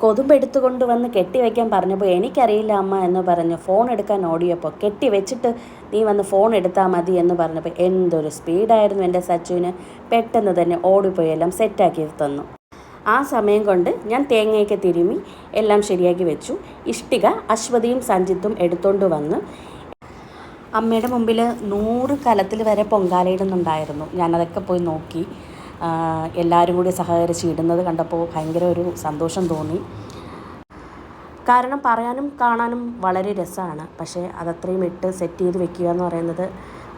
കൊതുമ്പെടുത്തുകൊണ്ട് വന്ന് കെട്ടി വയ്ക്കാൻ പറഞ്ഞപ്പോൾ എനിക്കറിയില്ല അമ്മ എന്ന് പറഞ്ഞ് ഫോൺ എടുക്കാൻ ഓടിയപ്പോൾ കെട്ടി വെച്ചിട്ട് നീ വന്ന് ഫോൺ എടുത്താൽ മതി എന്ന് പറഞ്ഞപ്പോൾ എന്തൊരു സ്പീഡായിരുന്നു എൻ്റെ സച്ചുവിന്. പെട്ടെന്ന് തന്നെ ഓടിപ്പോയി എല്ലാം സെറ്റാക്കി തന്നു. ആ സമയം കൊണ്ട് ഞാൻ തേങ്ങയൊക്കെ തിരുമ്മി എല്ലാം ശരിയാക്കി വെച്ചു. ഇഷ്ടിക അശ്വതിയും സഞ്ജിത്തും എടുത്തുകൊണ്ട് വന്ന് അമ്മയുടെ മുമ്പിൽ 100 കലത്തിൽ വരെ പൊങ്കാലയിടുന്നുണ്ടായിരുന്നു. ഞാനതൊക്കെ പോയി നോക്കി. എല്ലാവരും കൂടി സഹകരിച്ച് ഇടുന്നത് കണ്ടപ്പോൾ ഭയങ്കര ഒരു സന്തോഷം തോന്നി. കാരണം പറയാനും കാണാനും വളരെ രസമാണ്. പക്ഷേ അതത്രയും ഇട്ട് സെറ്റ് ചെയ്ത് വെക്കുക എന്ന് പറയുന്നത്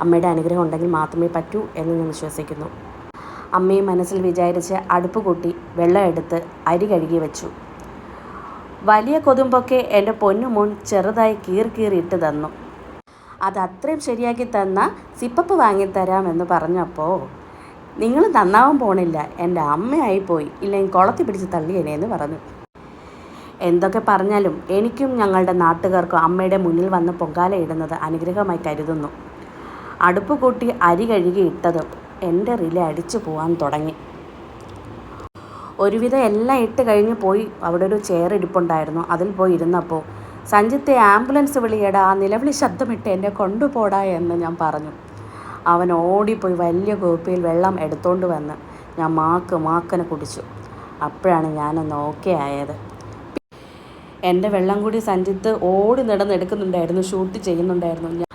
അമ്മയുടെ അനുഗ്രഹം ഉണ്ടെങ്കിൽ മാത്രമേ പറ്റൂ എന്ന് ഞാൻ വിശ്വസിക്കുന്നു. അമ്മയും മനസ്സിൽ വിചാരിച്ച് അടുപ്പ് കൂട്ടി വെള്ളം എടുത്ത് അരി കഴുകി വെച്ചു. വലിയ കൊതുമ്പൊക്കെ എൻ്റെ പൊന്നുമോൻ ചെറുതായി കീറിയിട്ട് തന്നു. അത് അത്രയും ശരിയാക്കി തന്ന സിപ്പപ്പ് വാങ്ങിത്തരാമെന്ന് പറഞ്ഞപ്പോൾ നിങ്ങൾ നന്നാവാൻ പോണില്ല, എൻ്റെ അമ്മയായിപ്പോയി, ഇല്ലെങ്കിൽ കുളത്തി പിടിച്ച് തള്ളിയണേന്ന് പറഞ്ഞു. എന്തൊക്കെ പറഞ്ഞാലും എനിക്കും ഞങ്ങളുടെ നാട്ടുകാർക്കും അമ്മയുടെ മുന്നിൽ വന്ന് പൊങ്കാല ഇടുന്നത് അനുഗ്രഹമായി കരുതുന്നു. അടുപ്പ് കൂട്ടി അരി കഴുകി ഇട്ടതും എൻ്റെ റിലേ അടിച്ചു പോകാൻ തുടങ്ങി. ഒരുവിധം എല്ലാം ഇട്ട് കഴിഞ്ഞ് പോയി അവിടെ ഒരു ചെയർ ഇരിപ്പുണ്ടായിരുന്നു. അതിൽ പോയി ഇരുന്നപ്പോൾ സഞ്ജിത്തെ ആംബുലൻസ് വിളിയടാ, ആ നിലവിളി ശബ്ദമിട്ട് എന്നെ കൊണ്ടുപോടാ എന്ന് ഞാൻ പറഞ്ഞു. അവൻ ഓടിപ്പോയി വലിയ കുപ്പിയിൽ വെള്ളം എടുത്തുകൊണ്ട് വന്ന് ഞാൻ മാക്കനെ കുടിച്ചു. അപ്പോഴാണ് ഞാനൊന്ന് ഓക്കെ ആയത്. എൻ്റെ വെള്ളം കൂടി സഞ്ജിത്ത് ഓടി നടന്നെടുക്കുന്നുണ്ടായിരുന്നു, ഷൂട്ട് ചെയ്യുന്നുണ്ടായിരുന്നു.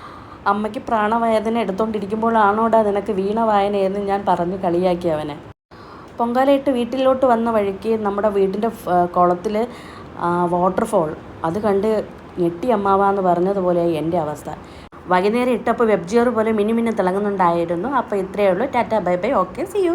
അമ്മയ്ക്ക് പ്രാണവേദന എടുത്തുകൊണ്ടിരിക്കുമ്പോഴാണോടാ നിനക്ക് വീണ വായനയെന്ന് ഞാൻ പറഞ്ഞ് കളിയാക്കി അവനെ. പൊങ്കാലയിട്ട് വീട്ടിലോട്ട് വന്ന വഴിക്ക് നമ്മുടെ വീടിൻ്റെ കുളത്തിൽ വാട്ടർഫോൾ അത് കണ്ട് ഞെട്ടി അമ്മാവാന്ന് പറഞ്ഞതുപോലെ എൻ്റെ അവസ്ഥ. വൈകുന്നേരം ഇട്ടപ്പോൾ വെബ്ജിയർ പോലെ മിനിമിനി തിളങ്ങുന്നുണ്ടായിരുന്നു. അപ്പോൾ ഇത്രയേ ഉള്ളൂ. Tata bye bye, okay, see U.